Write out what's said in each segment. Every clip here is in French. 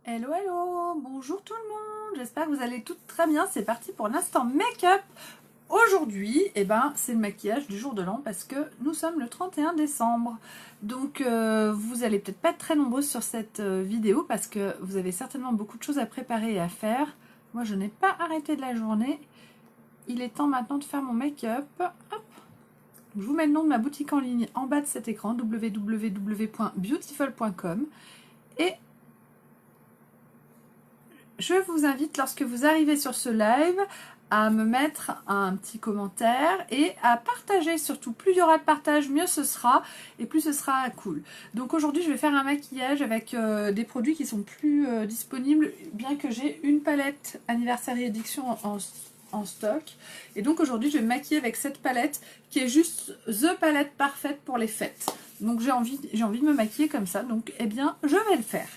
Hello, hello, bonjour tout le monde, j'espère que vous allez toutes très bien, c'est parti pour l'instant make-up. Aujourd'hui, c'est le maquillage du jour de l'an parce que nous sommes le 31 décembre. Donc vous allez peut-être pas être très nombreuses sur cette vidéo parce que vous avez certainement beaucoup de choses à préparer et à faire. Moi je n'ai pas arrêté de la journée, il est temps maintenant de faire mon make-up. Hop. Je vous mets le nom de ma boutique en ligne en bas de cet écran, www.beautiful.com, et je vous invite, lorsque vous arrivez sur ce live, à me mettre un petit commentaire et à partager. Surtout, plus il y aura de partage, mieux ce sera et plus ce sera cool. Donc aujourd'hui, je vais faire un maquillage avec des produits qui sont plus disponibles, bien que j'ai une palette Anniversary Edition en stock. Et donc aujourd'hui, je vais me maquiller avec cette palette qui est juste the palette parfaite pour les fêtes. Donc j'ai envie de me maquiller comme ça. Donc eh bien, je vais le faire.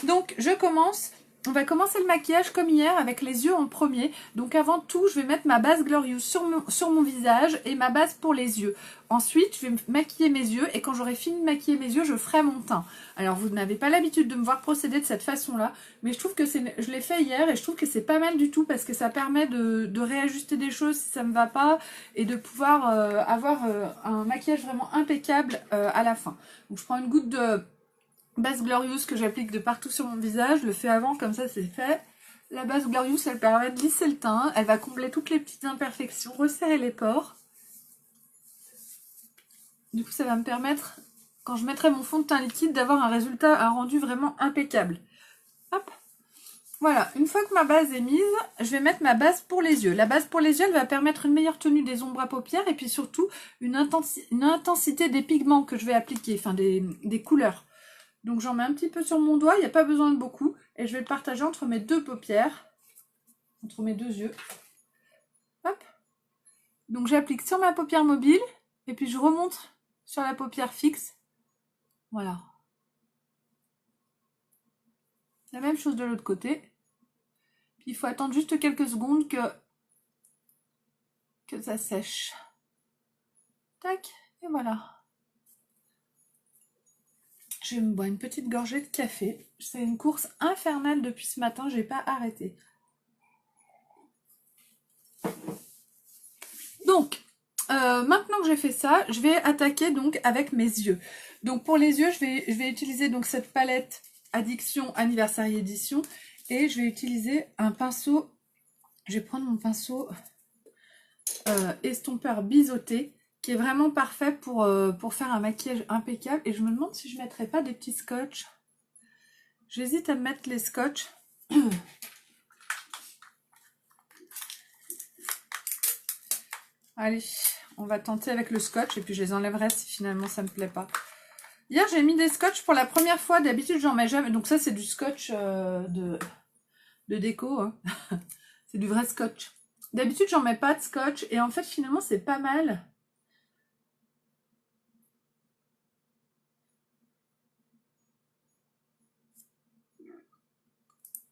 Donc je commence. On va commencer le maquillage comme hier avec les yeux en premier. Donc avant tout, je vais mettre ma base Glorious sur mon visage et ma base pour les yeux. Ensuite, je vais maquiller mes yeux et quand j'aurai fini de maquiller mes yeux, je ferai mon teint. Alors vous n'avez pas l'habitude de me voir procéder de cette façon-là, mais je trouve que je l'ai fait hier et je trouve que c'est pas mal du tout parce que ça permet de réajuster des choses si ça ne me va pas et de pouvoir avoir un maquillage vraiment impeccable à la fin. Donc je prends une goutte de base Glorious que j'applique de partout sur mon visage, je le fais avant, comme ça c'est fait. La base Glorious, elle permet de lisser le teint, elle va combler toutes les petites imperfections, resserrer les pores. Du coup, ça va me permettre, quand je mettrai mon fond de teint liquide, d'avoir un résultat, un rendu vraiment impeccable. Hop. Voilà, une fois que ma base est mise, je vais mettre ma base pour les yeux. La base pour les yeux, elle va permettre une meilleure tenue des ombres à paupières et puis surtout une intensité des pigments que je vais appliquer, enfin des couleurs. Donc j'en mets un petit peu sur mon doigt, il n'y a pas besoin de beaucoup. Et je vais le partager entre mes deux paupières, entre mes deux yeux. Hop. Donc j'applique sur ma paupière mobile, et puis je remonte sur la paupière fixe. Voilà. La même chose de l'autre côté. Puis il faut attendre juste quelques secondes que ça sèche. Tac, et voilà. Je me bois une petite gorgée de café. C'est une course infernale depuis ce matin, j'ai pas arrêté. Donc, maintenant que j'ai fait ça, je vais attaquer donc avec mes yeux. Donc pour les yeux, je vais utiliser donc cette palette Addiction Anniversary Edition et je vais utiliser un pinceau. Je vais prendre mon pinceau estompeur biseauté qui est vraiment parfait pour faire un maquillage impeccable. Et je me demande si je ne mettrais pas des petits scotch. J'hésite à me mettre les scotch. Allez, on va tenter avec le scotch et puis je les enlèverai si finalement ça me plaît pas. Hier j'ai mis des scotch pour la première fois, d'habitude j'en mets jamais. Donc ça c'est du scotch de déco, hein. C'est du vrai scotch. D'habitude j'en mets pas de scotch et en fait finalement c'est pas mal.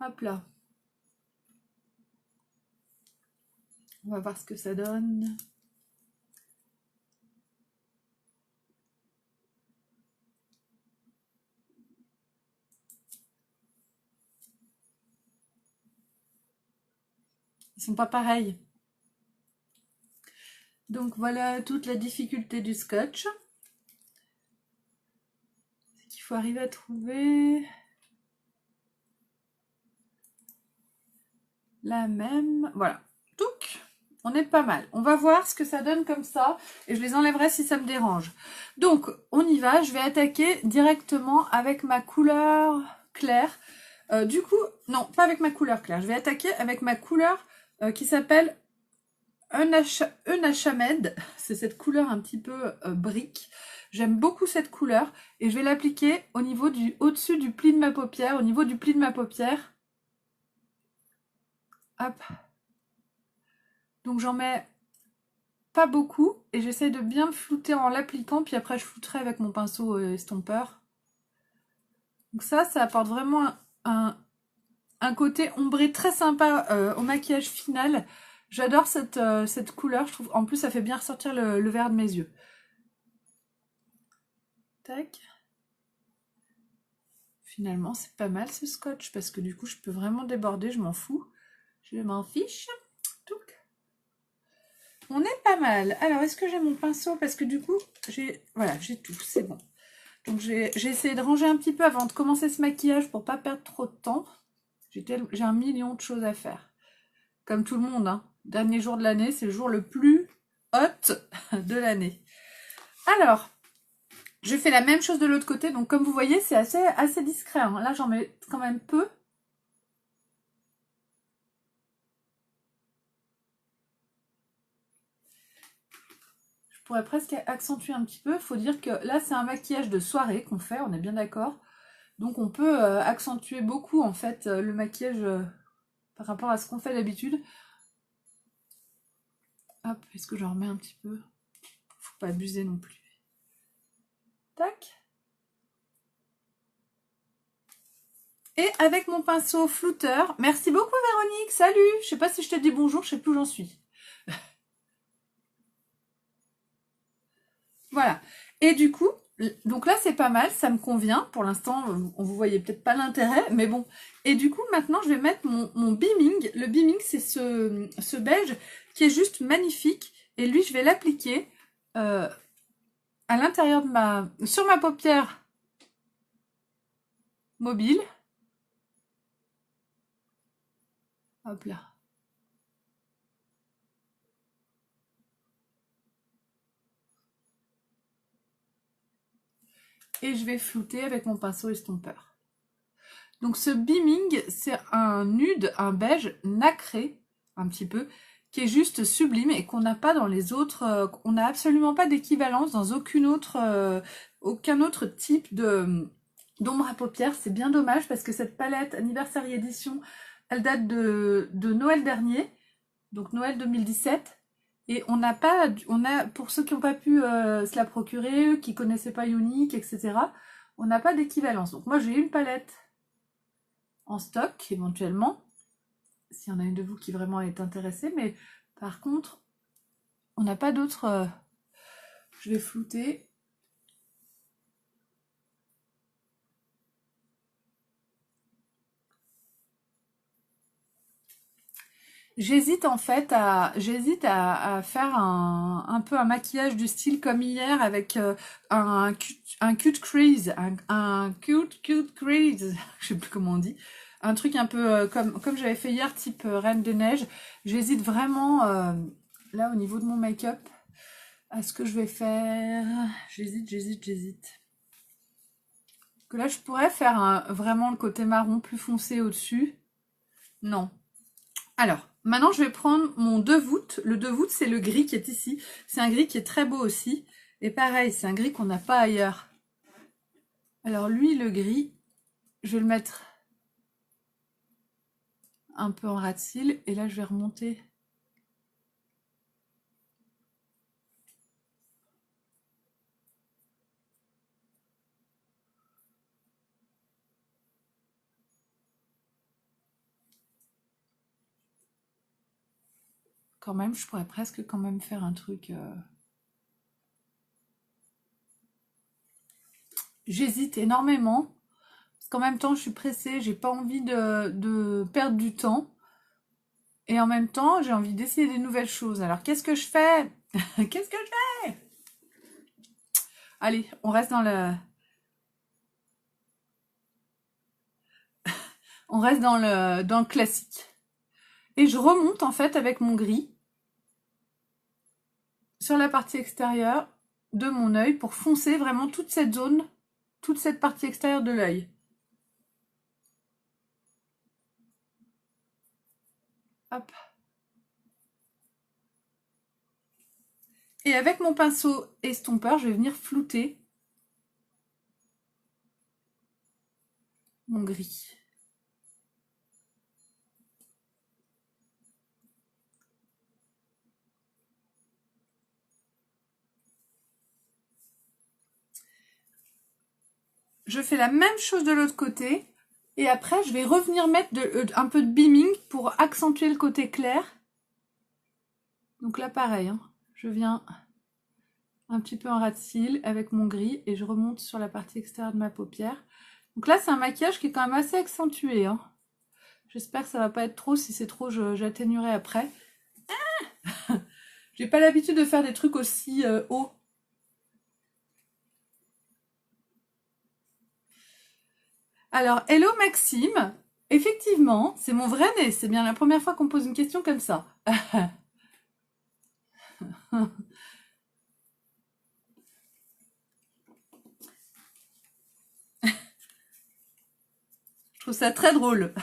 Hop là. On va voir ce que ça donne. Ils sont pas pareils. Donc voilà toute la difficulté du scotch. C'est qu'il faut arriver à trouver la même. Voilà. Donc, on est pas mal. On va voir ce que ça donne comme ça et je les enlèverai si ça me dérange. Donc, on y va. Je vais attaquer directement avec ma couleur claire. Du coup, non, pas avec ma couleur claire. Je vais attaquer avec ma couleur qui s'appelle Enachamed. C'est cette couleur un petit peu brique. J'aime beaucoup cette couleur et je vais l'appliquer au niveau du au-dessus du pli de ma paupière, au niveau du pli de ma paupière. Hop. Donc j'en mets pas beaucoup et j'essaie de bien me flouter en l'appliquant, puis après je flouterai avec mon pinceau estompeur. Donc ça apporte vraiment un côté ombré très sympa au maquillage final. J'adore cette couleur, je trouve. En plus, ça fait bien ressortir le vert de mes yeux. Tac. Finalement, c'est pas mal ce scotch parce que du coup, je peux vraiment déborder, je m'en fous. Je m'en fiche. Touc. On est pas mal. Alors, est-ce que j'ai mon pinceau? Parce que du coup, voilà, j'ai tout, c'est bon. Donc, j'ai essayé de ranger un petit peu avant de commencer ce maquillage pour pas perdre trop de temps. J'ai un million de choses à faire. Comme tout le monde, hein. Dernier jour de l'année, c'est le jour le plus hot de l'année. Alors, je fais la même chose de l'autre côté. Donc, comme vous voyez, c'est assez discret, hein. Là, j'en mets quand même peu. Je pourrais presque accentuer un petit peu. Il faut dire que là, c'est un maquillage de soirée qu'on fait, on est bien d'accord. Donc, on peut accentuer beaucoup, en fait, le maquillage par rapport à ce qu'on fait d'habitude. Hop, est-ce que j'en remets un petit peu? Faut pas abuser non plus. Tac. Et avec mon pinceau flouteur, merci beaucoup Véronique, salut. Je sais pas si je te dis bonjour, je sais plus où j'en suis. Voilà. Et du coup, donc là c'est pas mal, ça me convient. Pour l'instant, on vous voyez peut-être pas l'intérêt, mais bon. Et du coup, maintenant je vais mettre mon beaming. Le beaming, c'est ce beige qui est juste magnifique. Et lui, je vais l'appliquer à l'intérieur de sur ma paupière mobile. Hop là. Et je vais flouter avec mon pinceau estompeur. Donc ce beaming, c'est un nude, un beige nacré, un petit peu, qui est juste sublime et qu'on n'a pas dans les autres, on n'a absolument pas d'équivalence dans aucun autre type d'ombre à paupières. C'est bien dommage parce que cette palette Anniversary Edition, elle date de Noël dernier, donc Noël 2017. Et pour ceux qui n'ont pas pu se la procurer, qui connaissaient pas Unique, etc., on n'a pas d'équivalence. Donc moi j'ai une palette en stock éventuellement, s'il y en a une de vous qui vraiment est intéressée, mais par contre, on n'a pas d'autres. Je vais flouter. J'hésite en fait à faire un peu un maquillage du style comme hier avec un cute crease, un cute crease, je sais plus comment on dit, un truc un peu comme j'avais fait hier type Reine de Neige. J'hésite vraiment là au niveau de mon make-up à ce que je vais faire. J'hésite. Que là je pourrais faire vraiment le côté marron plus foncé au-dessus. Non. Alors, maintenant, je vais prendre mon 2 voûtes. Le 2 voûtes, c'est le gris qui est ici. C'est un gris qui est très beau aussi. Et pareil, c'est un gris qu'on n'a pas ailleurs. Alors lui, le gris, je vais le mettre un peu en ras de cils. Et là, je vais remonter. Quand même, je pourrais presque quand même faire un truc... J'hésite énormément. Parce qu'en même temps, je suis pressée. J'ai pas envie de perdre du temps. Et en même temps, j'ai envie d'essayer des nouvelles choses. Alors, qu'est-ce que je fais? Qu'est-ce que je fais? Allez, on reste dans le... On reste dans le classique. Et je remonte en fait avec mon gris sur la partie extérieure de mon œil pour foncer vraiment toute cette zone, toute cette partie extérieure de l'œil. Hop. Et avec mon pinceau estompeur, je vais venir flouter mon gris. Je fais la même chose de l'autre côté. Et après, je vais revenir mettre un peu de beaming pour accentuer le côté clair. Donc là, pareil, hein, je viens un petit peu en ras de cils avec mon gris et je remonte sur la partie extérieure de ma paupière. Donc là, c'est un maquillage qui est quand même assez accentué. Hein. J'espère que ça va pas être trop. Si c'est trop, j'atténuerai après. Ah j'ai pas l'habitude de faire des trucs aussi hauts. Alors, hello Maxime. Effectivement, c'est mon vrai nez. C'est bien la première fois qu'on me pose une question comme ça. Je trouve ça très drôle.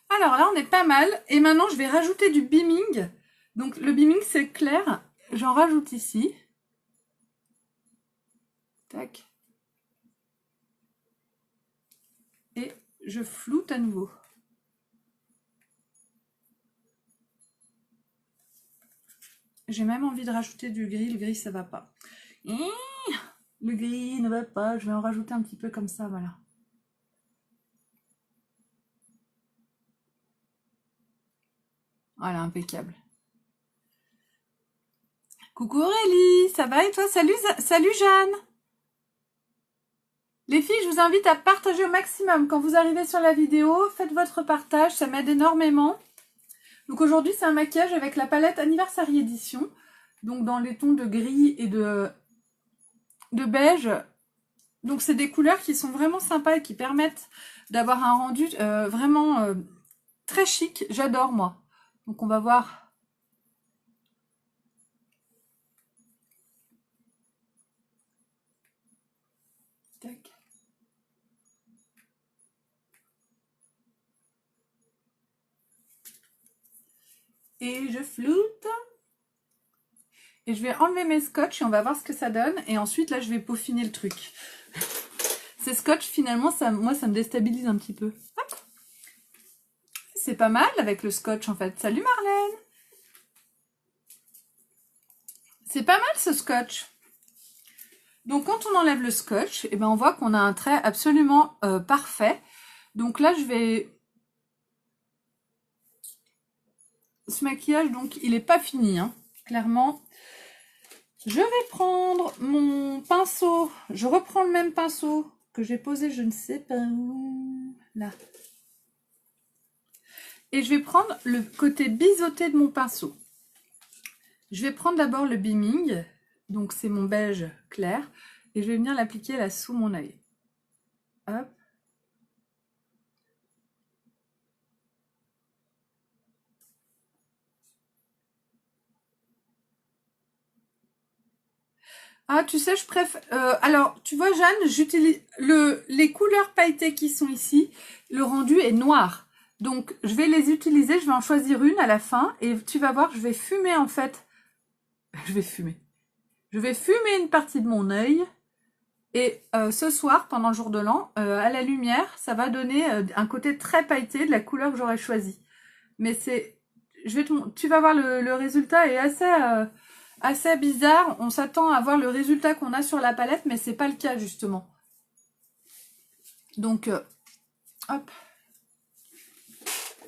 Alors là, on est pas mal. Et maintenant, je vais rajouter du beaming. Donc, le beaming, c'est clair. J'en rajoute ici. Tac. Et je floute à nouveau. J'ai même envie de rajouter du gris. Le gris, ça va pas. Le gris ne va pas. Je vais en rajouter un petit peu comme ça, voilà. Voilà, impeccable. Coucou Aurélie, ça va et toi? Salut, salut Jeanne. Les filles, je vous invite à partager au maximum. Quand vous arrivez sur la vidéo, faites votre partage, ça m'aide énormément. Donc aujourd'hui, c'est un maquillage avec la palette Anniversary Edition. Donc dans les tons de gris et de beige. Donc c'est des couleurs qui sont vraiment sympas et qui permettent d'avoir un rendu vraiment très chic. J'adore moi. Donc on va voir. Tac. Et je floute. Et je vais enlever mes scotch et on va voir ce que ça donne. Et ensuite, là, je vais peaufiner le truc. Ces scotch, finalement, moi, ça me déstabilise un petit peu. C'est pas mal avec le scotch, en fait. Salut Marlène. C'est pas mal, ce scotch. Donc, quand on enlève le scotch, eh ben, on voit qu'on a un trait absolument parfait. Donc là, je vais... Ce maquillage, donc, il n'est pas fini, hein, clairement. Je vais prendre mon pinceau. Je reprends le même pinceau que j'ai posé, je ne sais pas où. Là. Et je vais prendre le côté biseauté de mon pinceau. Je vais prendre d'abord le beaming. Donc, c'est mon beige clair. Et je vais venir l'appliquer là sous mon œil. Hop. Ah, tu sais, je préfère... alors, tu vois, Jeanne, j'utilise les couleurs pailletées qui sont ici. Le rendu est noir. Donc, je vais les utiliser. Je vais en choisir une à la fin. Et tu vas voir, je vais fumer, en fait. Je vais fumer. Je vais fumer une partie de mon œil. Et ce soir, pendant le jour de l'an, à la lumière, ça va donner un côté très pailleté de la couleur que j'aurais choisie. Mais c'est... tu vas voir, le résultat est assez bizarre. On s'attend à voir le résultat qu'on a sur la palette, mais c'est pas le cas justement. Donc, hop,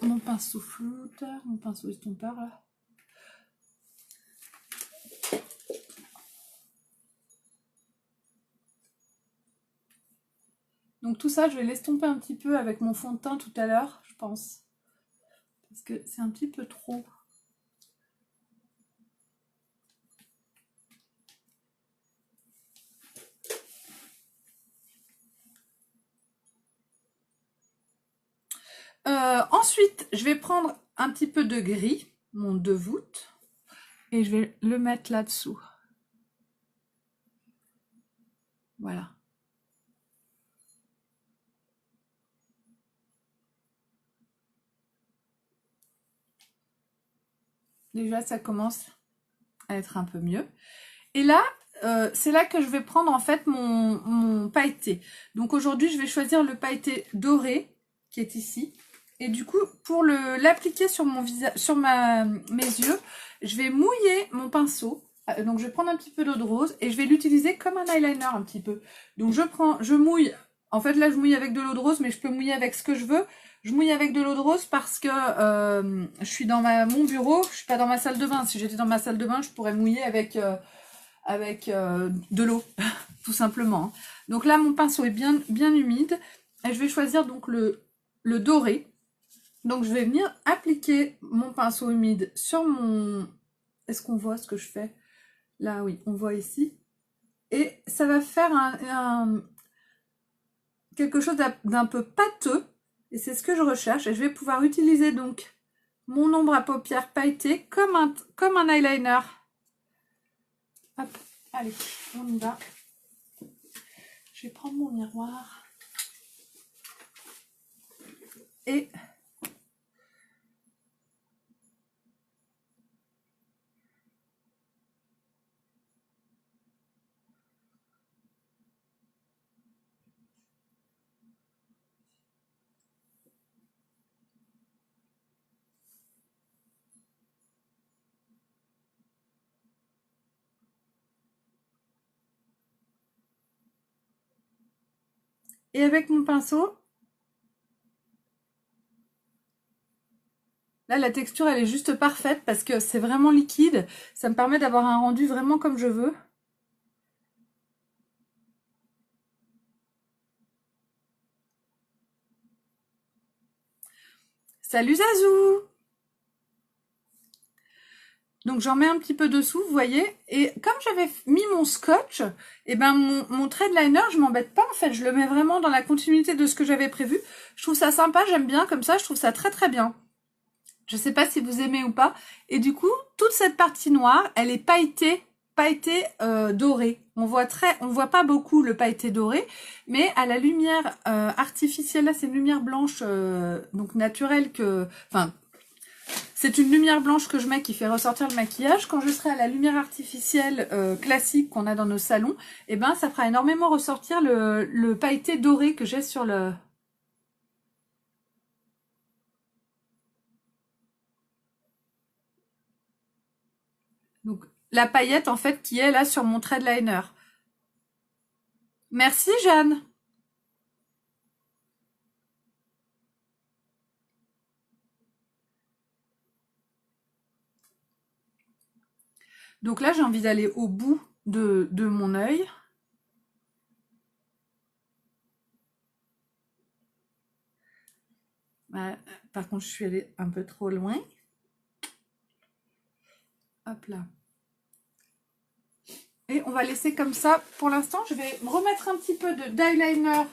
mon pinceau flouteur, mon pinceau estompeur là. Donc tout ça, je vais l'estomper un petit peu avec mon fond de teint tout à l'heure, je pense. Parce que c'est un petit peu trop. Ensuite, je vais prendre un petit peu de gris, mon de voûte, et je vais le mettre là-dessous. Voilà. Déjà, ça commence à être un peu mieux. Et là, c'est là que je vais prendre en fait mon pailleté. Donc aujourd'hui, je vais choisir le pailleté doré qui est ici. Et du coup, pour l'appliquer sur mon visage, sur mes yeux, je vais mouiller mon pinceau. Donc je vais prendre un petit peu d'eau de rose et je vais l'utiliser comme un eyeliner un petit peu. Donc je mouille En fait, là, je mouille avec de l'eau de rose, mais je peux mouiller avec ce que je veux. Je mouille avec de l'eau de rose parce que je suis dans mon bureau, je suis pas dans ma salle de bain. Si j'étais dans ma salle de bain, je pourrais mouiller avec de l'eau, tout simplement. Donc là, mon pinceau est bien, bien humide. Et je vais choisir donc le doré. Donc je vais venir appliquer mon pinceau humide sur mon... Est-ce qu'on voit ce que je fais? Là, oui, on voit ici. Et ça va faire quelque chose d'un peu pâteux. Et c'est ce que je recherche. Et je vais pouvoir utiliser donc mon ombre à paupières pailletée comme un eyeliner. Hop, allez, on y va. Je vais prendre mon miroir. Et avec mon pinceau, là la texture elle est juste parfaite parce que c'est vraiment liquide. Ça me permet d'avoir un rendu vraiment comme je veux. Salut Zazou! Donc j'en mets un petit peu dessous, vous voyez. Et comme j'avais mis mon scotch, et ben mon trait de liner, je m'embête pas en fait. Je le mets vraiment dans la continuité de ce que j'avais prévu. Je trouve ça sympa, j'aime bien comme ça, je trouve ça très très bien. Je sais pas si vous aimez ou pas. Et du coup, toute cette partie noire, elle est pailletée dorée. On voit pas beaucoup le pailleté doré, mais à la lumière artificielle, là c'est une lumière blanche donc naturelle enfin c'est une lumière blanche que je mets qui fait ressortir le maquillage. Quand je serai à la lumière artificielle classique qu'on a dans nos salons, et ben ça fera énormément ressortir le pailleté doré que j'ai sur le... Donc la paillette en fait qui est là sur mon trait de liner. Merci Jeanne. Donc là j'ai envie d'aller au bout de mon œil. Par contre je suis allée un peu trop loin. Hop là. Et on va laisser comme ça. Pour l'instant, je vais me remettre un petit peu d'eyeliner.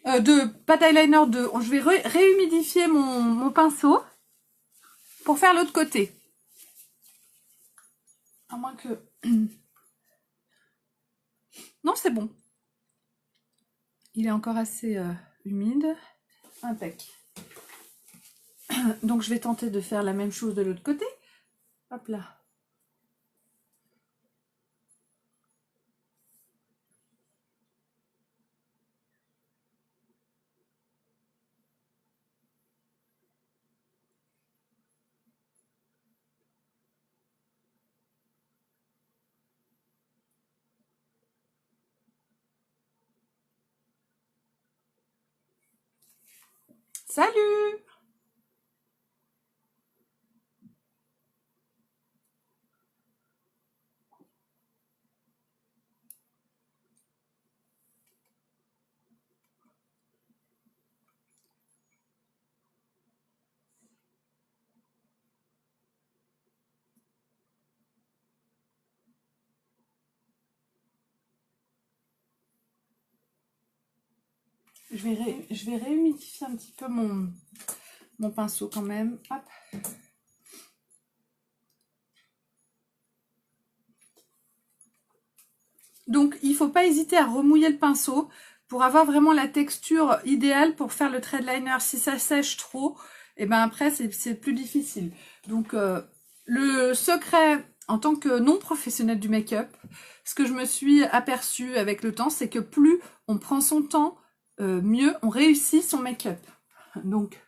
Pas d'eyeliner, je vais réhumidifier mon pinceau pour faire l'autre côté. À moins que... Non, c'est bon. Il est encore assez humide. Impec. Donc, je vais tenter de faire la même chose de l'autre côté. Hop là. Salut! Je vais réhumidifier un petit peu mon pinceau quand même. Hop. Donc, il ne faut pas hésiter à remouiller le pinceau pour avoir vraiment la texture idéale pour faire le trait de liner. Si ça sèche trop, et ben après, c'est plus difficile. Donc, le secret, en tant que non professionnelle du make-up, ce que je me suis aperçue avec le temps, c'est que plus on prend son temps, mieux on réussit son make-up. Donc,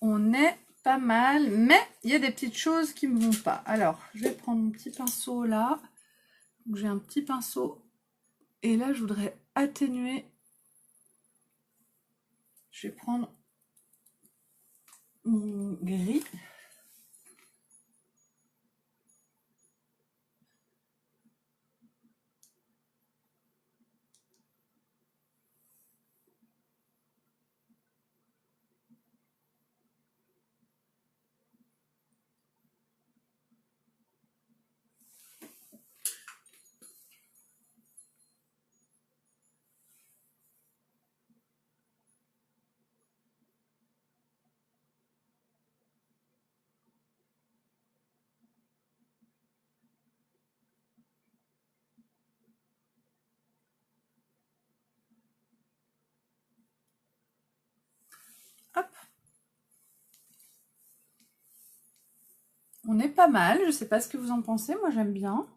On est pas mal, mais il y a des petites choses qui me vont pas. Alors, je vais prendre mon petit pinceau là. J'ai un petit pinceau. Et là, je voudrais atténuer. Je vais prendre mon gris. Hop. On est pas mal, je sais pas ce que vous en pensez, moi j'aime bien.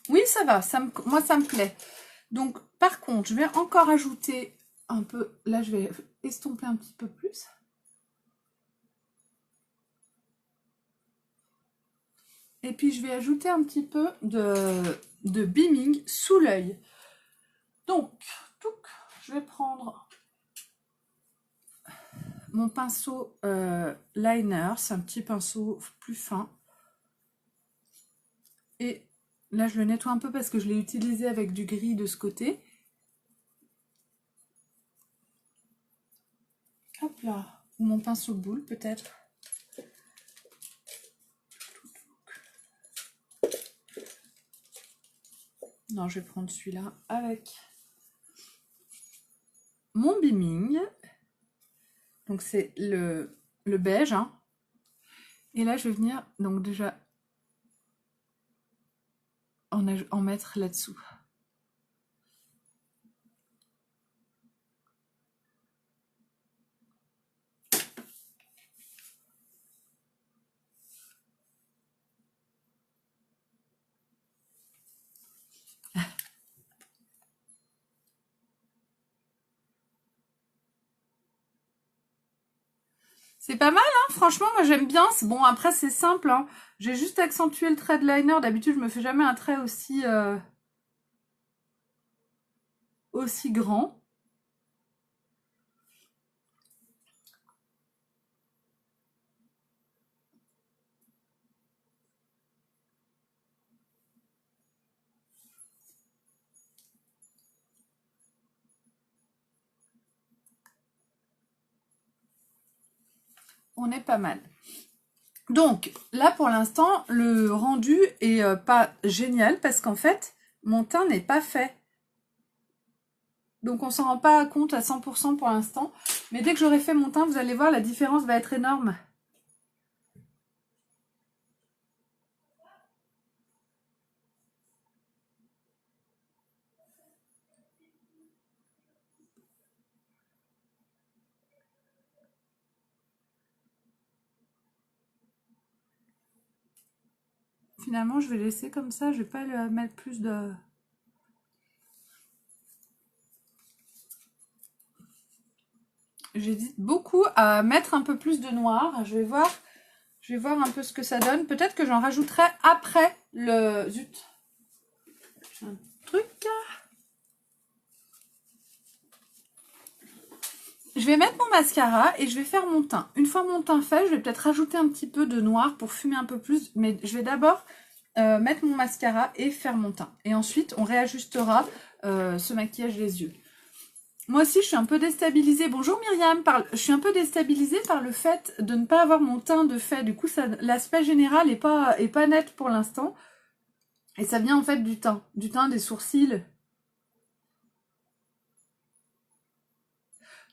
Oui, ça va, moi ça me plaît. Donc, par contre, je vais encore ajouter un peu, là je vais estomper un petit peu plus. Et puis je vais ajouter un petit peu de beaming sous l'œil. Donc, je vais prendre mon pinceau liner, c'est un petit pinceau plus fin. Et là, je le nettoie un peu parce que je l'ai utilisé avec du gris de ce côté. Hop là, ou mon pinceau boule peut-être. Non, je vais prendre celui-là avec mon beaming. Donc c'est le beige. Hein. Et là, je vais venir donc déjà en mettre là-dessous. C'est pas mal, hein, franchement, moi j'aime bien. Bon, après c'est simple, hein. J'ai juste accentué le trait de liner. D'habitude, je me fais jamais un trait aussi grand. On est pas mal. Donc, là, pour l'instant, le rendu est pas génial parce qu'en fait, mon teint n'est pas fait. Donc, on s'en rend pas compte à 100% pour l'instant. Mais dès que j'aurai fait mon teint, vous allez voir, la différence va être énorme. Finalement, je vais laisser comme ça. Je vais pas le mettre plus de... J'hésite beaucoup à mettre un peu plus de noir. Je vais voir un peu ce que ça donne. Peut-être que j'en rajouterai après le... Zut. J'ai un truc. Je vais mettre mon mascara et je vais faire mon teint. Une fois mon teint fait, je vais peut-être rajouter un petit peu de noir pour fumer un peu plus. Mais je vais d'abord mettre mon mascara et faire mon teint. Et ensuite, on réajustera ce maquillage des yeux. Moi aussi, je suis un peu déstabilisée. Bonjour Myriam. Je suis un peu déstabilisée par le fait de ne pas avoir mon teint de fait. Du coup, l'aspect général n'est pas net pour l'instant. Et ça vient en fait du teint des sourcils.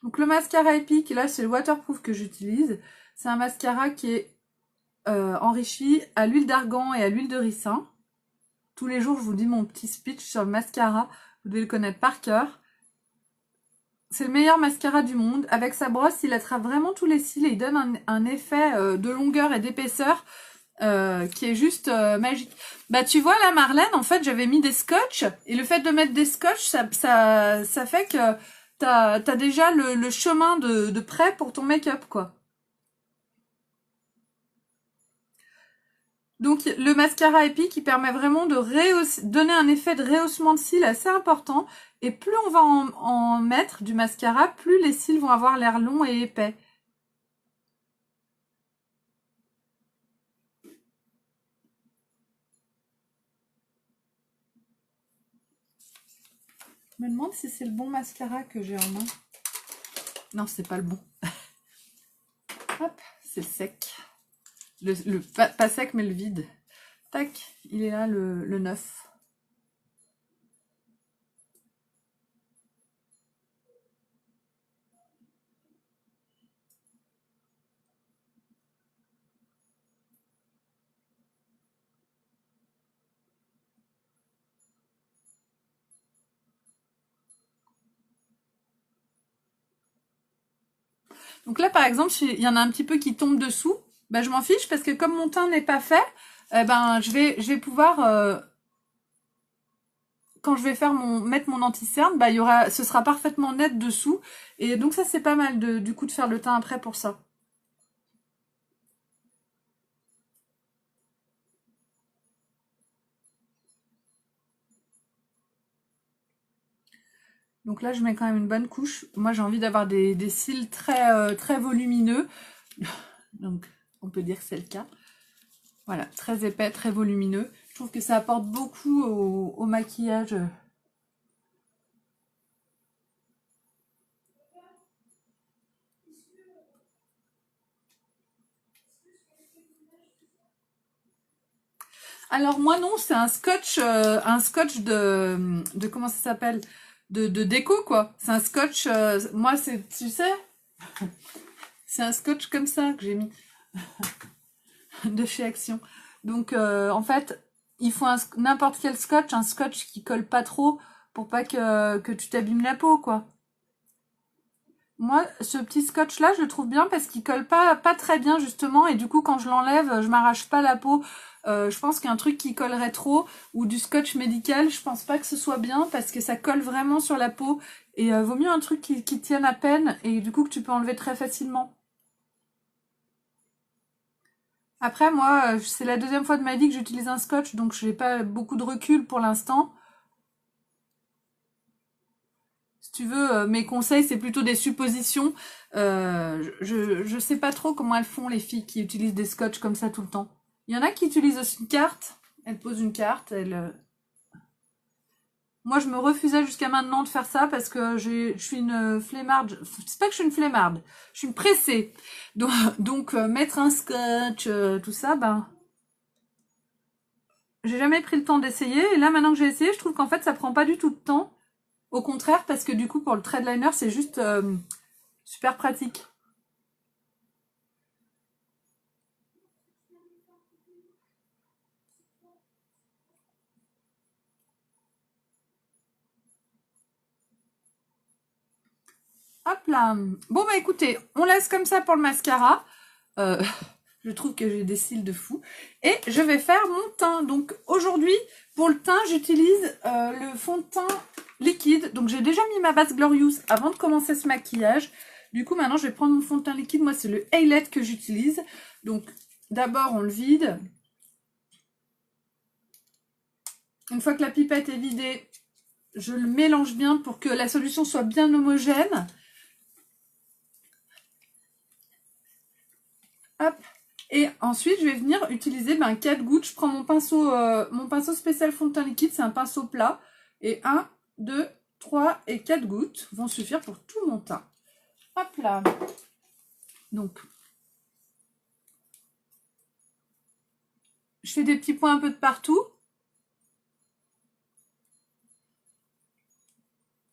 Donc le mascara Epic, là c'est le waterproof que j'utilise. C'est un mascara qui est enrichi à l'huile d'argan et à l'huile de ricin. Tous les jours, je vous dis mon petit speech sur le mascara. Vous devez le connaître par cœur. C'est le meilleur mascara du monde. Avec sa brosse, il attrape vraiment tous les cils et il donne un effet de longueur et d'épaisseur qui est juste magique. Bah tu vois là Marlène, en fait j'avais mis des scotch et le fait de mettre des scotch, ça fait que t'as déjà le chemin de prêt pour ton make-up quoi. Donc le mascara épique qui permet vraiment de donner un effet de rehaussement de cils assez important. Et plus on va en mettre du mascara, plus les cils vont avoir l'air longs et épais. Je me demande si c'est le bon mascara que j'ai en main. Non, c'est pas le bon. Hop, c'est le sec. Pas sec, mais le vide. Tac, il est là, le neuf. Donc là, par exemple, il y en a un petit peu qui tombe dessous. Ben, je m'en fiche parce que comme mon teint n'est pas fait, ben, je vais pouvoir... quand je vais mettre mon anti-cerne, bah, ce sera parfaitement net dessous. Et donc ça, c'est pas mal du coup de faire le teint après pour ça. Donc là, je mets quand même une bonne couche. Moi, j'ai envie d'avoir des cils très volumineux. Donc, on peut dire que c'est le cas. Voilà, très épais, très volumineux. Je trouve que ça apporte beaucoup au maquillage. Alors moi non, c'est un scotch de comment ça s'appelle, de déco quoi. C'est un scotch, moi c'est, tu sais, c'est un scotch comme ça que j'ai mis de chez Action. Donc en fait, il faut n'importe quel scotch, un scotch qui colle pas trop pour pas que tu t'abîmes la peau quoi. Moi, ce petit scotch là, je le trouve bien parce qu'il colle pas très bien justement et du coup quand je l'enlève, je m'arrache pas la peau. Je pense qu'un truc qui collerait trop ou du scotch médical, je pense pas que ce soit bien parce que ça colle vraiment sur la peau et vaut mieux un truc qui tienne à peine et du coup que tu peux enlever très facilement. Après moi, c'est la deuxième fois de ma vie que j'utilise un scotch donc je n'ai pas beaucoup de recul pour l'instant. Si tu veux, mes conseils, c'est plutôt des suppositions. Je sais pas trop comment elles font, les filles qui utilisent des scotch comme ça tout le temps. Il y en a qui utilisent aussi une carte. Elles posent une carte. Moi, je me refusais jusqu'à maintenant de faire ça parce que je suis une flemmarde. C'est pas que je suis une flemmarde. Je suis une pressée. Donc mettre un scotch, tout ça, ben... J'ai jamais pris le temps d'essayer. Et là, maintenant que j'ai essayé, je trouve qu'en fait, ça prend pas du tout de temps. Au contraire, parce que du coup, pour le thread liner, c'est juste super pratique. Hop là. Bon bah écoutez, on laisse comme ça pour le mascara. Euh, je trouve que j'ai des cils de fou. Et je vais faire mon teint. Donc aujourd'hui, pour le teint, j'utilise le fond de teint liquide. Donc j'ai déjà mis ma base Glorious avant de commencer ce maquillage. Du coup maintenant je vais prendre mon fond de teint liquide. Moi c'est le Haylet que j'utilise. Donc d'abord on le vide. Une fois que la pipette est vidée, je le mélange bien pour que la solution soit bien homogène. Hop. Et ensuite, je vais venir utiliser 4 gouttes. Je prends mon pinceau spécial fond de teint liquide. C'est un pinceau plat. Et 1, 2, 3 et 4 gouttes vont suffire pour tout mon teint. Hop là. Donc, je fais des petits points un peu de partout.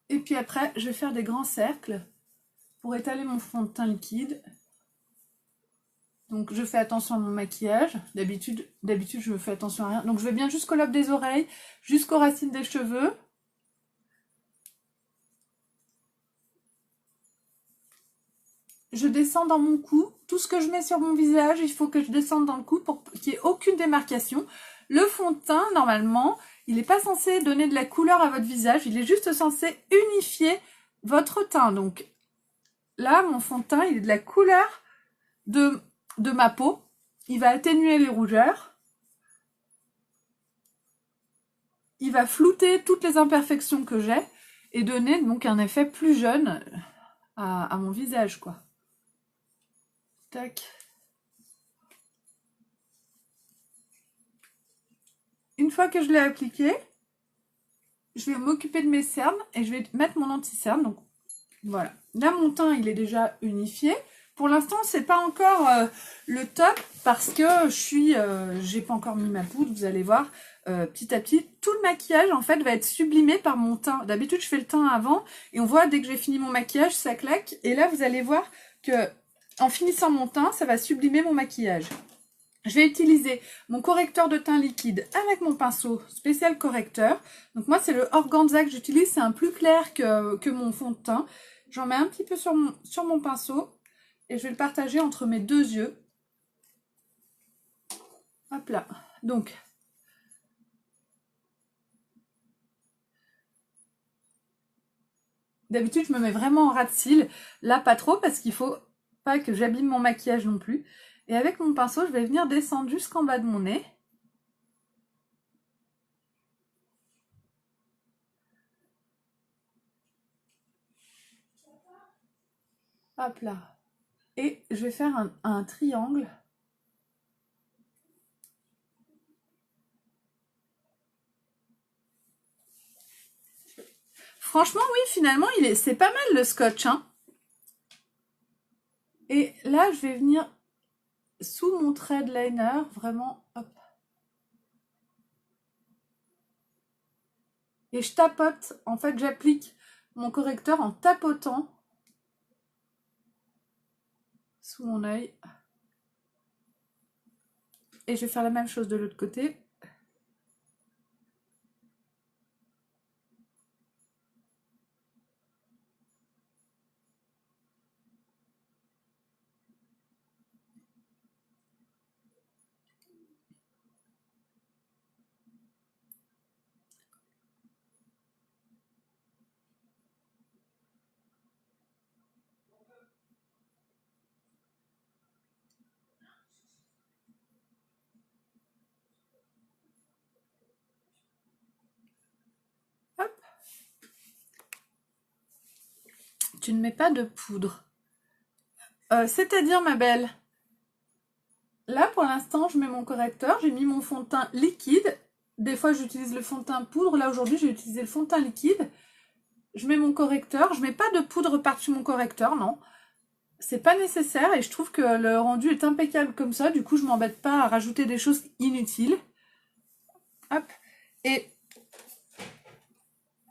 Et puis après, je vais faire des grands cercles pour étaler mon fond de teint liquide. Donc je fais attention à mon maquillage. D'habitude je fais attention à rien. Donc je vais bien jusqu'au lobe des oreilles, jusqu'aux racines des cheveux. Je descends dans mon cou. Tout ce que je mets sur mon visage, il faut que je descende dans le cou pour qu'il n'y ait aucune démarcation. Le fond de teint, normalement, il n'est pas censé donner de la couleur à votre visage. Il est juste censé unifier votre teint. Donc là, mon fond de teint, il est de la couleur de ma peau. Il va atténuer les rougeurs. Il va flouter toutes les imperfections que j'ai et donner donc un effet plus jeune à mon visage, quoi. Tac. Une fois que je l'ai appliqué, je vais m'occuper de mes cernes et je vais mettre mon anti-cerne. Donc voilà. Là, mon teint, il est déjà unifié. Pour l'instant, c'est pas encore le top parce que j'ai pas encore mis ma poudre. Vous allez voir, petit à petit, tout le maquillage en fait va être sublimé par mon teint. D'habitude, je fais le teint avant et on voit dès que j'ai fini mon maquillage, ça claque. Et là, vous allez voir que en finissant mon teint, ça va sublimer mon maquillage. Je vais utiliser mon correcteur de teint liquide avec mon pinceau spécial correcteur. Donc moi, c'est le Organza que j'utilise. C'est un plus clair que mon fond de teint. J'en mets un petit peu sur mon pinceau. Et je vais le partager entre mes deux yeux. Hop là. Donc, d'habitude, je me mets vraiment en ras de cils. Là, pas trop, parce qu'il faut pas que j'abîme mon maquillage non plus. Et avec mon pinceau, je vais venir descendre jusqu'en bas de mon nez. Hop là. Et je vais faire un triangle. Franchement, oui, finalement, c'est pas mal le scotch, hein. Et là, je vais venir sous mon trait de liner, vraiment, hop. Et je tapote, en fait, j'applique mon correcteur en tapotant sous mon œil. Et je vais faire la même chose de l'autre côté. Hop. Tu ne mets pas de poudre. C'est-à-dire, ma belle, là, pour l'instant, je mets mon correcteur. J'ai mis mon fond de teint liquide. Des fois, j'utilise le fond de teint poudre. Là, aujourd'hui, j'ai utilisé le fond de teint liquide. Je mets mon correcteur. Je mets pas de poudre par-dessus mon correcteur, non. C'est pas nécessaire et je trouve que le rendu est impeccable comme ça. Du coup, je m'embête pas à rajouter des choses inutiles. Hop. Et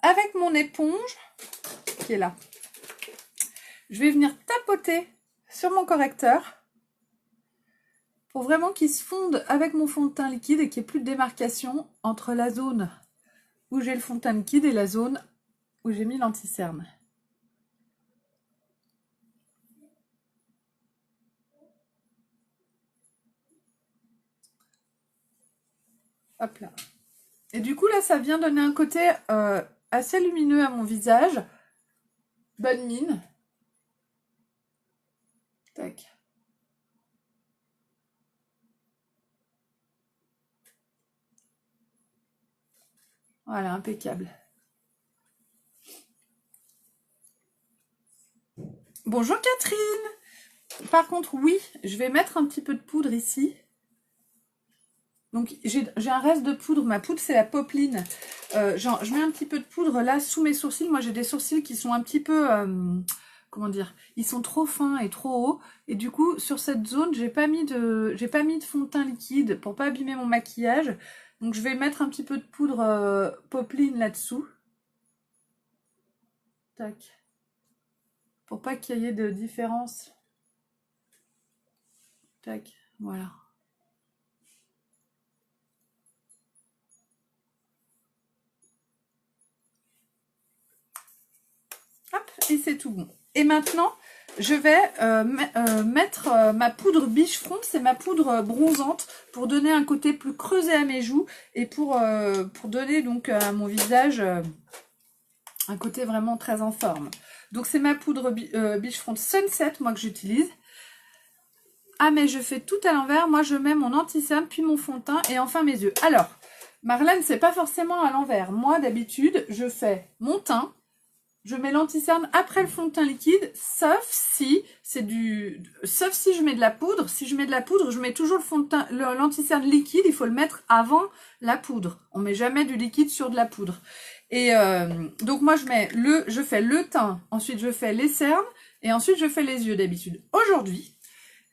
avec mon éponge, qui est là, je vais venir tapoter sur mon correcteur pour vraiment qu'il se fonde avec mon fond de teint liquide et qu'il n'y ait plus de démarcation entre la zone où j'ai le fond de teint liquide et la zone où j'ai mis l'anti-cerne. Hop là. Et du coup, là, ça vient donner un côté assez lumineux à mon visage. Bonne mine. Tac. Voilà, impeccable. Bonjour Catherine. Par contre, oui, je vais mettre un petit peu de poudre ici. Donc j'ai un reste de poudre. Ma poudre, c'est la Popeline. Je mets un petit peu de poudre là sous mes sourcils. Moi, j'ai des sourcils qui sont un petit peu... comment dire, ils sont trop fins et trop hauts. Et du coup, sur cette zone, j'ai pas mis de fond de teint liquide pour pas abîmer mon maquillage. Donc je vais mettre un petit peu de poudre Popeline là-dessous. Tac. Pour pas qu'il y ait de différence. Tac, voilà. Hop, et c'est tout bon. Et maintenant, je vais mettre ma poudre Biche Front, c'est ma poudre bronzante pour donner un côté plus creusé à mes joues et pour donner donc à mon visage un côté vraiment très en forme. Donc c'est ma poudre Biche Front Sunset, moi que j'utilise. Ah mais je fais tout à l'envers, moi je mets mon anti-cerne, puis mon fond de teint et enfin mes yeux. Alors, Marlène, c'est pas forcément à l'envers. Moi d'habitude, je fais mon teint, je mets l'anti-cerne après le fond de teint liquide, sauf si je mets de la poudre. Si je mets de la poudre, je mets toujours le fond de teint, l'anti-cerne liquide, il faut le mettre avant la poudre. On met jamais du liquide sur de la poudre. Et donc moi je fais le teint, ensuite je fais les cernes et ensuite je fais les yeux d'habitude. Aujourd'hui,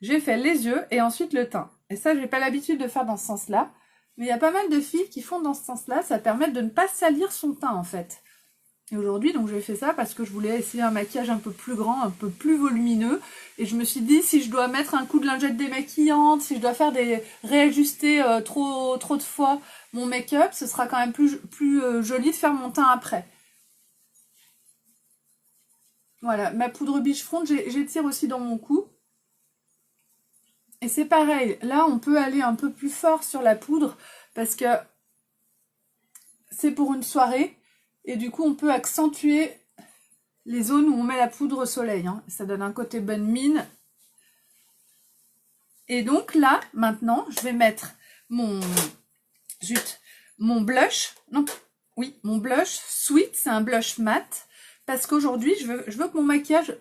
j'ai fait les yeux et ensuite le teint. Et ça, j'ai pas l'habitude de faire dans ce sens-là. Mais il y a pas mal de filles qui font dans ce sens-là. Ça permet de ne pas salir son teint, en fait. Et aujourd'hui, donc, j'ai fait ça parce que je voulais essayer un maquillage un peu plus grand, un peu plus volumineux. Et je me suis dit, si je dois mettre un coup de lingette démaquillante, si je dois faire réajuster trop de fois mon make-up, ce sera quand même plus joli de faire mon teint après. Voilà, ma poudre Biche Front, j'étire aussi dans mon cou. Et c'est pareil, là on peut aller un peu plus fort sur la poudre parce que c'est pour une soirée et du coup on peut accentuer les zones où on met la poudre au soleil. Hein. Ça donne un côté bonne mine. Et donc là, maintenant, je vais mettre mon blush. Non, oui, mon blush Sweet, c'est un blush mat. Parce qu'aujourd'hui, je veux que mon maquillage,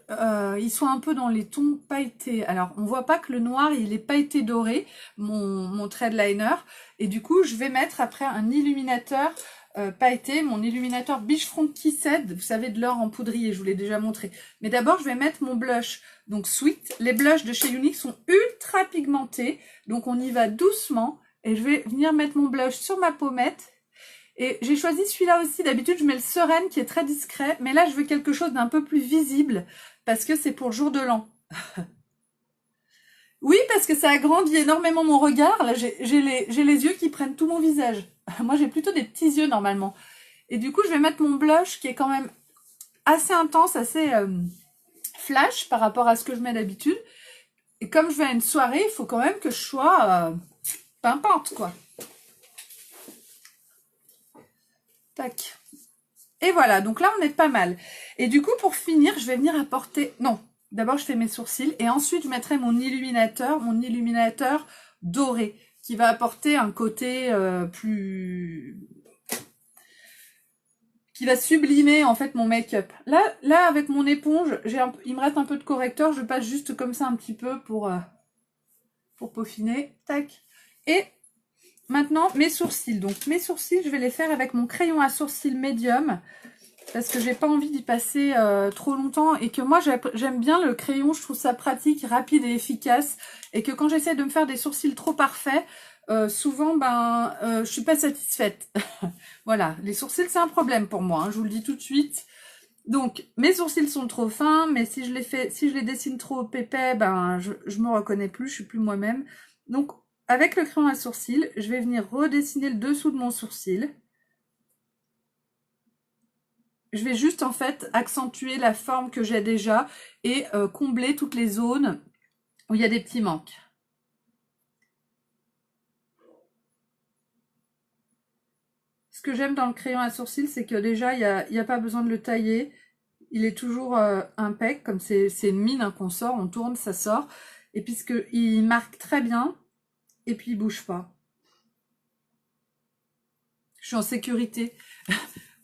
il soit un peu dans les tons pailletés. Alors, on voit pas que le noir, il est pailleté doré, mon thread liner. Et du coup, je vais mettre après un illuminateur pailleté, mon illuminateur Biche Front Kissed, vous savez, de l'or en poudrier, je vous l'ai déjà montré. Mais d'abord, je vais mettre mon blush, donc Sweet. Les blushs de chez Younique sont ultra pigmentés, donc on y va doucement. Et je vais venir mettre mon blush sur ma pommette. Et j'ai choisi celui-là aussi. D'habitude, je mets le Sereine qui est très discret. Mais là, je veux quelque chose d'un peu plus visible parce que c'est pour le jour de l'an. Oui, parce que ça agrandit énormément mon regard. Là, j'ai les yeux qui prennent tout mon visage. Moi, j'ai plutôt des petits yeux normalement. Et du coup, je vais mettre mon blush qui est quand même assez intense, assez flash par rapport à ce que je mets d'habitude. Et comme je vais à une soirée, il faut quand même que je sois pimpante, quoi. Tac. Et voilà, donc là, on est pas mal. Et du coup, pour finir, je vais venir apporter... Non, d'abord, je fais mes sourcils. Et ensuite, je mettrai mon illuminateur doré, qui va apporter un côté qui va sublimer, en fait, mon make-up. Là, avec mon éponge, il me reste un peu de correcteur. Je passe juste comme ça un petit peu pour peaufiner. Tac. Et... maintenant, mes sourcils. Donc, mes sourcils, je vais les faire avec mon crayon à sourcils médium. Parce que j'ai pas envie d'y passer trop longtemps. Et que moi, j'aime bien le crayon. Je trouve ça pratique, rapide et efficace. Et que quand j'essaie de me faire des sourcils trop parfaits, souvent, je suis pas satisfaite. Voilà, les sourcils, c'est un problème pour moi. Hein, je vous le dis tout de suite. Donc, mes sourcils sont trop fins. Mais si je les dessine trop épais, je me reconnais plus. Je suis plus moi-même. Donc, avec le crayon à sourcils, je vais venir redessiner le dessous de mon sourcil. Je vais juste en fait accentuer la forme que j'ai déjà et combler toutes les zones où il y a des petits manques. Ce que j'aime dans le crayon à sourcils, c'est que déjà, il n'y a pas besoin de le tailler. Il est toujours impec, comme c'est une mine hein, qu'on sort, on tourne, ça sort. Et puisqu'il marque très bien, et puis il bouge pas. Je suis en sécurité.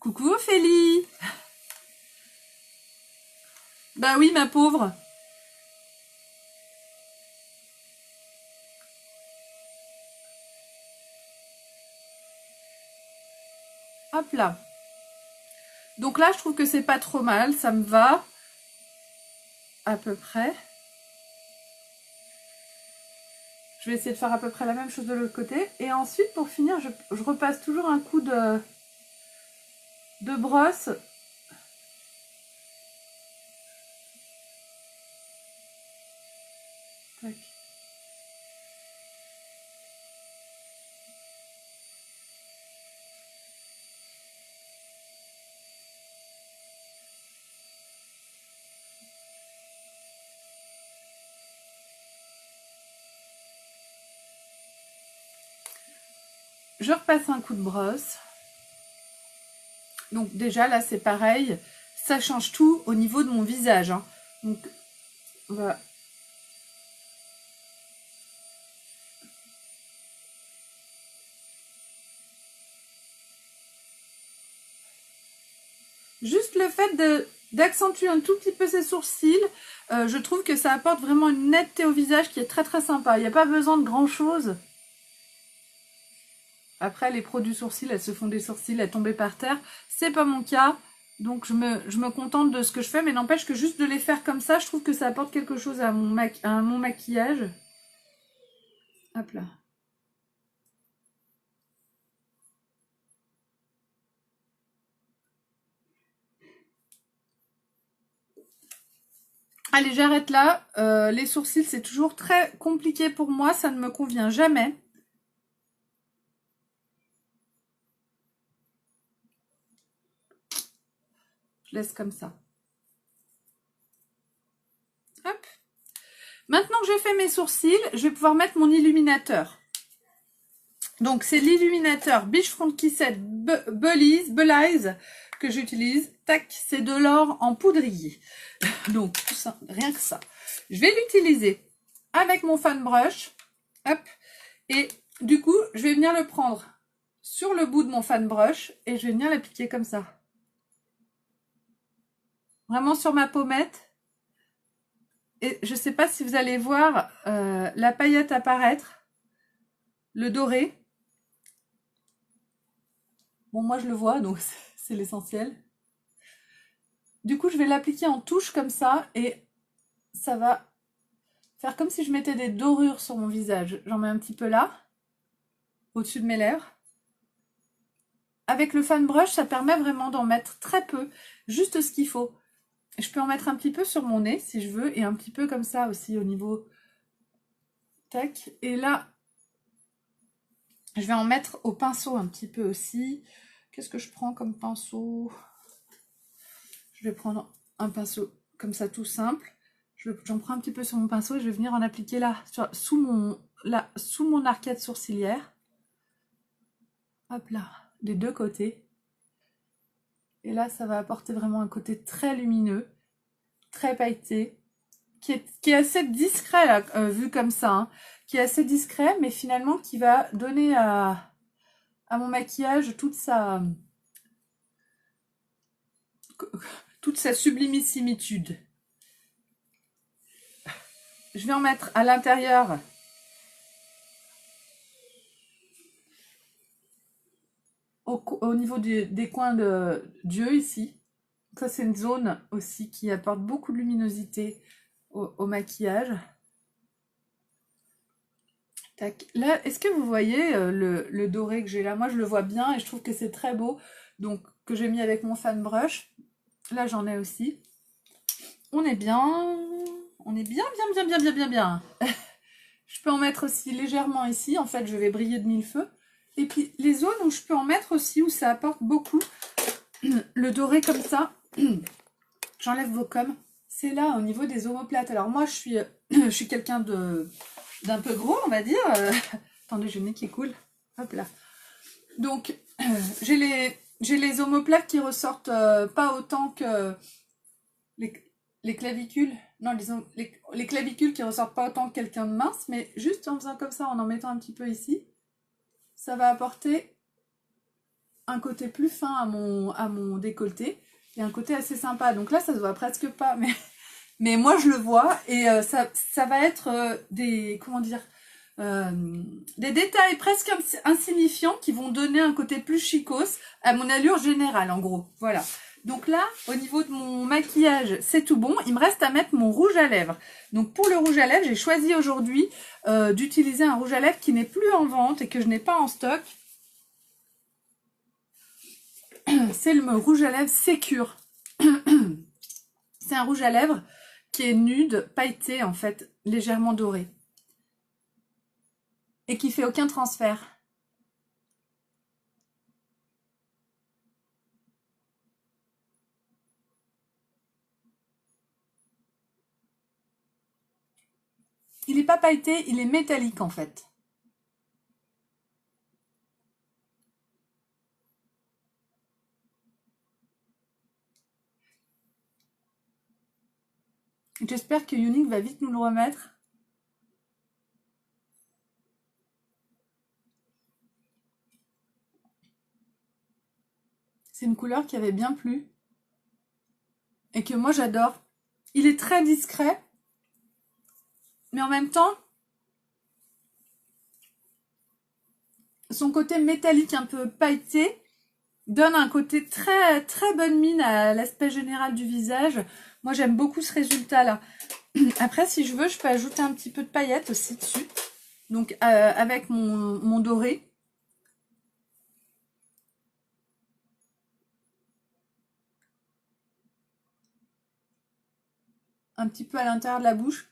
Coucou Ophélie. Bah oui, ma pauvre. Hop là. Donc là, je trouve que c'est pas trop mal. Ça me va. À peu près. Je vais essayer de faire à peu près la même chose de l'autre côté. Et ensuite, pour finir, je repasse toujours un coup de brosse. Tac. je repasse un coup de brosse. Donc déjà là c'est pareil, ça change tout au niveau de mon visage. Hein. Donc voilà. Juste le fait d'accentuer un tout petit peu ses sourcils, je trouve que ça apporte vraiment une netteté au visage qui est très très sympa. Il n'y a pas besoin de grand chose. Après les pros du sourcil, elles se font des sourcils, elles tombent par terre. C'est pas mon cas. Donc je me contente de ce que je fais, mais n'empêche que juste de les faire comme ça, je trouve que ça apporte quelque chose à mon maquillage. Hop là. Allez, j'arrête là. Les sourcils, c'est toujours très compliqué pour moi, ça ne me convient jamais. Je laisse comme ça. Hop. Maintenant que j'ai fait mes sourcils, je vais pouvoir mettre mon illuminateur. Donc, c'est l'illuminateur Beachfront Kisset Belize que j'utilise. Tac, c'est de l'or en poudrier. Donc, tout ça, rien que ça. Je vais l'utiliser avec mon fan brush. Hop. Et du coup, je vais venir le prendre sur le bout de mon fan brush et je vais venir l'appliquer comme ça. Vraiment sur ma pommette. Et je ne sais pas si vous allez voir la paillette apparaître. Le doré. Bon, moi je le vois, donc c'est l'essentiel. Du coup, je vais l'appliquer en touche comme ça et ça va faire comme si je mettais des dorures sur mon visage. J'en mets un petit peu là, au-dessus de mes lèvres. Avec le fan brush, ça permet vraiment d'en mettre très peu, juste ce qu'il faut. Je peux en mettre un petit peu sur mon nez si je veux et un petit peu comme ça aussi au niveau... Tac. Et là, je vais en mettre au pinceau un petit peu aussi. Qu'est-ce que je prends comme pinceau? Je vais prendre un pinceau comme ça tout simple. J'en prends un petit peu sur mon pinceau et je vais venir en appliquer là, sous mon arcade sourcilière. Hop là, des deux côtés. Et là, ça va apporter vraiment un côté très lumineux, très pailleté, qui est assez discret là, vu comme ça. Hein, qui est assez discret, mais finalement qui va donner à mon maquillage toute sa sublimissitude. Je vais en mettre à l'intérieur. Au niveau des coins d'yeux ici. Ça, c'est une zone aussi qui apporte beaucoup de luminosité au maquillage. Tac. Là, est-ce que vous voyez le doré que j'ai là? Moi, je le vois bien et je trouve que c'est très beau. Donc, que j'ai mis avec mon fan brush. Là, j'en ai aussi. On est bien. On est bien, bien, bien, bien, bien, bien, bien. Je peux en mettre aussi légèrement ici. En fait, je vais briller de mille feux. Et puis, les zones où je peux en mettre aussi, où ça apporte beaucoup, le doré comme ça. J'enlève vos coms. C'est là, au niveau des omoplates. Alors, moi, je suis quelqu'un d'un peu gros, on va dire. Attendez, j'ai le nez qui coule. Hop là. Donc, j'ai les omoplates qui ressortent pas autant que les clavicules. Non, les clavicules qui ressortent pas autant que quelqu'un de mince, mais juste en faisant comme ça, en mettant un petit peu ici, ça va apporter un côté plus fin à mon décolleté et un côté assez sympa. Donc là, ça se voit presque pas, mais moi je le vois et ça va être des, comment dire, des détails presque insignifiants qui vont donner un côté plus chicos à mon allure générale en gros. Voilà. Donc là, au niveau de mon maquillage, c'est tout bon. Il me reste à mettre mon rouge à lèvres. Donc pour le rouge à lèvres, j'ai choisi aujourd'hui d'utiliser un rouge à lèvres qui n'est plus en vente et que je n'ai pas en stock. C'est le rouge à lèvres Sécure. C'est un rouge à lèvres qui est nude, pailleté en fait, légèrement doré. Et qui fait aucun transfert. Il n'est pas pailleté, il est métallique en fait. J'espère que Unique va vite nous le remettre. C'est une couleur qui avait bien plu. Et que moi j'adore. Il est très discret. Mais en même temps, son côté métallique un peu pailleté donne un côté très très bonne mine à l'aspect général du visage. Moi j'aime beaucoup ce résultat là. Après si je veux je peux ajouter un petit peu de paillettes aussi dessus. Donc avec mon doré. Un petit peu à l'intérieur de la bouche.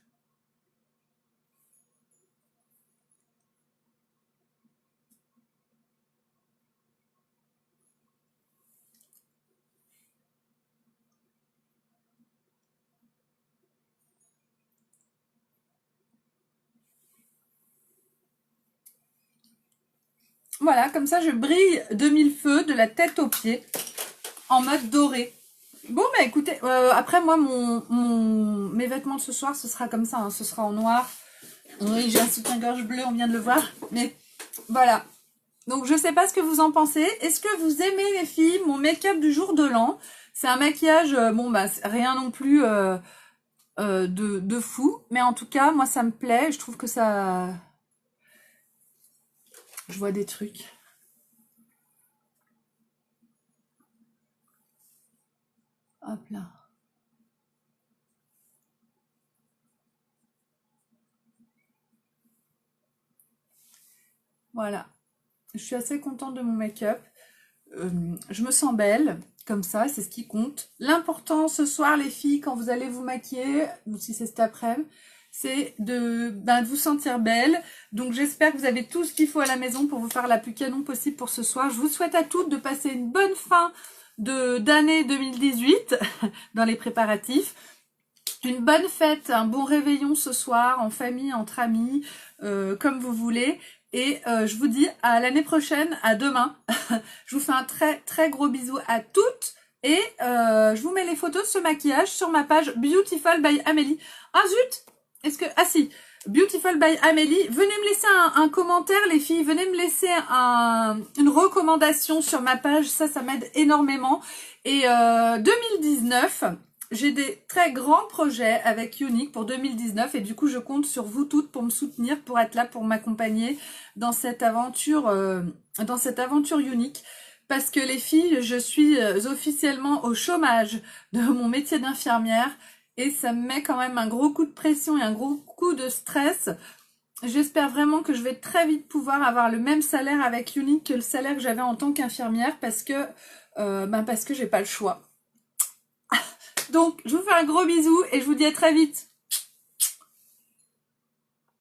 Voilà, comme ça je brille de mille feux de la tête aux pieds en mode doré. Bon bah écoutez, après moi mes vêtements de ce soir ce sera comme ça, hein, ce sera en noir. Oui, j'ai un soutien-gorge bleu, on vient de le voir, mais voilà. Donc je sais pas ce que vous en pensez. Est-ce que vous aimez les filles mon make-up du jour de l'an? C'est un maquillage, bon bah rien non plus de fou, mais en tout cas moi ça me plaît. Je trouve que ça, je vois des trucs. Hop là. Voilà. Je suis assez contente de mon make-up. Je me sens belle, comme ça, c'est ce qui compte. L'important ce soir, les filles, quand vous allez vous maquiller, ou si c'est cet après-midi, c'est de vous sentir belle. Donc j'espère que vous avez tout ce qu'il faut à la maison pour vous faire la plus canon possible pour ce soir. Je vous souhaite à toutes de passer une bonne fin d'année 2018 dans les préparatifs. Une bonne fête, un bon réveillon ce soir, en famille, entre amis, comme vous voulez. Et je vous dis à l'année prochaine, à demain. Je vous fais un très très gros bisou à toutes. Et je vous mets les photos de ce maquillage sur ma page Beautiful by Amélie. Ah zut! Est-ce que... Ah si! Beautiful by Amélie. Venez me laisser un commentaire les filles. Venez me laisser une recommandation sur ma page. Ça m'aide énormément. Et 2019... J'ai des très grands projets avec Unique pour 2019 et du coup je compte sur vous toutes pour me soutenir, pour être là, pour m'accompagner dans cette aventure Unique. Parce que les filles, je suis officiellement au chômage de mon métier d'infirmière et ça me met quand même un gros coup de pression et un gros coup de stress. J'espère vraiment que je vais très vite pouvoir avoir le même salaire avec Unique que le salaire que j'avais en tant qu'infirmière parce que j'ai pas le choix. Donc, je vous fais un gros bisou et je vous dis à très vite.